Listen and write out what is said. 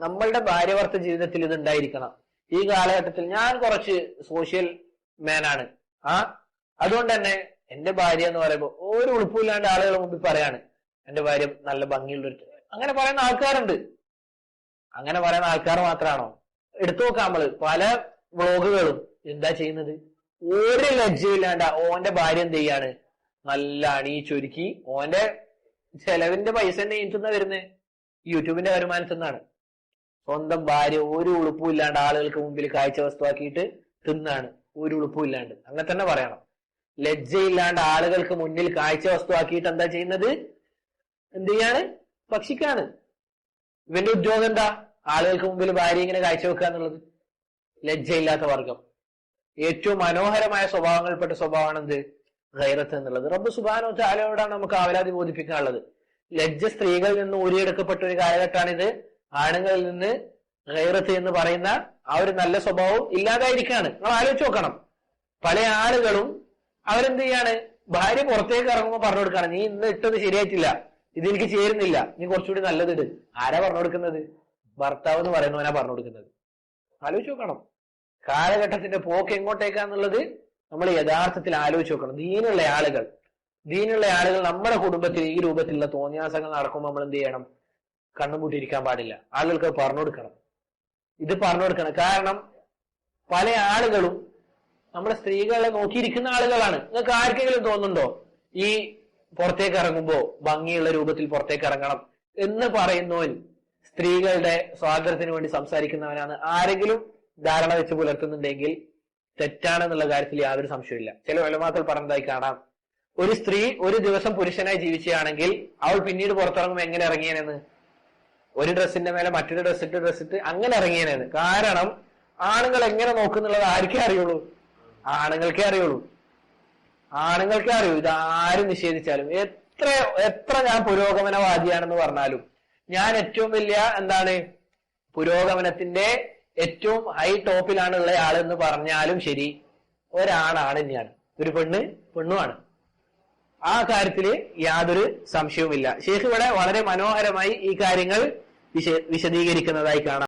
നമ്മളുടെ ഭാര്യഭർത്ത ജീവിതത്തിൽ ഇത് ഉണ്ടായിരിക്കണം. ഈ കാലഘട്ടത്തിൽ ഞാൻ കുറച്ച് സോഷ്യൽ മാനാണ്, അതുകൊണ്ട് തന്നെ എന്റെ ഭാര്യ എന്ന് പറയുമ്പോൾ ഒരു ഉളുപ്പില്ലാണ്ട് ആളുകളെ മുമ്പിൽ പറയാണ് എന്റെ ഭാര്യ നല്ല ഭംഗിയുള്ളൊരു, അങ്ങനെ പറയുന്ന ആൾക്കാരുണ്ട്. അങ്ങനെ പറയുന്ന ആൾക്കാർ മാത്രമാണോ? എടുത്തു നോക്കാം നമ്മള് പല വ്ളോഗുകളും എന്താ ചെയ്യുന്നത്, ഒരു ലജ്ജയില്ലാണ്ട് ഓന്റെ ഭാര്യ എന്ത് ചെയ്യാണ്, നല്ല അണിയിച്ചൊരുക്കി ഓന്റെ ചെലവിന്റെ പൈസ തന്നെ എനിക്കെന്നാ വരുന്നേ, യൂട്യൂബിന്റെ വരുമാനത്തിൽ നിന്നാണ്. സ്വന്തം ഭാര്യ ഒരു ഉളുപ്പും ഇല്ലാണ്ട് ആളുകൾക്ക് മുമ്പിൽ കാഴ്ച വസ്തുവാക്കിയിട്ട് തിന്നാണ്, ഒരു ഉളുപ്പും ഇല്ലാണ്ട്. അങ്ങനെ തന്നെ പറയണം. ലജ്ജയില്ലാണ്ട് ആളുകൾക്ക് മുന്നിൽ കാഴ്ച വസ്തുവാക്കിയിട്ട് എന്താ ചെയ്യുന്നത്, എന്ത് ചെയ്യാണ്, ഭക്ഷിക്കാണ്. ഇവന്റെ ഉദ്യോഗം എന്താ, ആളുകൾക്ക് മുമ്പിൽ ഭാര്യ ഇങ്ങനെ കാഴ്ചവെക്കുക എന്നുള്ളത്. ലജ്ജയില്ലാത്ത വർഗം. ഏറ്റവും മനോഹരമായ സ്വഭാവങ്ങളിൽപ്പെട്ട സ്വഭാവമാണ് എന്ത്, ഗൈറത്ത് എന്നുള്ളത്. റബ്ബ് സുബ്ഹാനഹു വ തആലയോടാണ് നമുക്ക് ആവലാതി ബോധിപ്പിക്കാനുള്ളത്. ലജ്ജ സ്ത്രീകളിൽ നിന്ന് ഊരിയെടുക്കപ്പെട്ട ഒരു കാലഘട്ടമാണിത്. ആണുങ്ങളിൽ നിന്ന് ഗൈറത്ത് എന്ന് പറയുന്ന ആ ഒരു നല്ല സ്വഭാവം ഇല്ലാതായിരിക്കാണ്. നമ്മൾ ആലോചിച്ച് നോക്കണം. പല ആളുകളും അവരെന്ത് ചെയ്യാണ്, ഭാര്യ പുറത്തേക്ക് ഇറങ്ങുമ്പോൾ പറഞ്ഞു കൊടുക്കാണ്, നീ ഇന്ന് ഇട്ടത് ശരിയായിട്ടില്ല, ഇത് എനിക്ക് ചേരുന്നില്ല, നീ കുറച്ചുകൂടി നല്ലതിട്. ആരാ പറഞ്ഞു കൊടുക്കുന്നത്? ഭർത്താവ് എന്ന് പറയുന്നവനാ പറഞ്ഞു കൊടുക്കുന്നത്. ആലോചിച്ച് നോക്കണം. കാലഘട്ടത്തിന്റെ പോക്ക് എങ്ങോട്ടേക്കാന്നുള്ളത് നമ്മൾ യഥാർത്ഥത്തിൽ ആലോചിച്ച് നോക്കണം. ദീനുള്ള ആളുകൾ നമ്മുടെ കുടുംബത്തിൽ ഈ രൂപത്തിലുള്ള തോന്നിയാസങ്ങൾ നടക്കുമ്പോൾ നമ്മൾ എന്ത് ചെയ്യണം, കണ്ണുമുട്ടിയിരിക്കാൻ പാടില്ല. ആളുകൾക്ക് പറഞ്ഞു കൊടുക്കണം, ഇത് പറഞ്ഞു കൊടുക്കണം. കാരണം പല ആളുകളും നമ്മുടെ സ്ത്രീകളെ നോക്കിയിരിക്കുന്ന ആളുകളാണ്. നിങ്ങൾക്ക് ആർക്കെങ്കിലും തോന്നുന്നുണ്ടോ ഈ പുറത്തേക്ക് ഇറങ്ങുമ്പോ ഭംഗിയുള്ള രൂപത്തിൽ പുറത്തേക്ക് ഇറങ്ങണം എന്ന് പറയുന്നവൻ സ്ത്രീകളുടെ സ്വാതന്ത്ര്യത്തിന് വേണ്ടി സംസാരിക്കുന്നവനാണ് ആരെങ്കിലും ധാരണ വെച്ച് പുലർത്തുന്നുണ്ടെങ്കിൽ തെറ്റാണെന്നുള്ള കാര്യത്തിൽ യാതൊരു സംശയമില്ല. ചില ഉലമാക്കൾ പറഞ്ഞതായി കാണാം, ഒരു സ്ത്രീ ഒരു ദിവസം പുരുഷനായി ജീവിക്കുകയാണെങ്കിൽ അവൾ പിന്നീട് പുറത്തിറങ്ങുമ്പോൾ എങ്ങനെ ഇറങ്ങിയേനെന്ന്, ഒരു ഡ്രസ്സിന്റെ മേലെ മറ്റൊരു ഡ്രസ്സിട്ട് അങ്ങനെ ഇറങ്ങിയേനെന്ന്. കാരണം ആണുങ്ങൾ എങ്ങനെ നോക്കുന്നുള്ളത് ആർക്കേ അറിയുള്ളൂ, ആണുങ്ങൾക്കേ അറിയൂ. ഇത് ആരും നിഷേധിച്ചാലും, എത്ര ഞാൻ പുരോഗമനവാദിയാണെന്ന് പറഞ്ഞാലും, ഞാൻ ഏറ്റവും വലിയ പുരോഗമനത്തിന്റെ ഏറ്റവും ഹൈ ടോപ്പിലാണുള്ള ആളെന്ന് പറഞ്ഞാലും ശരി, ഒരാണാണ് തന്നെയാണ്, ഒരു പെണ്ണുമാണ്. ആ കാര്യത്തില് യാതൊരു സംശയവുമില്ല. ശേഖ് ഇവിടെ വളരെ മനോഹരമായി ഈ കാര്യങ്ങൾ വിശദീകരിക്കുന്നതായി കാണാം.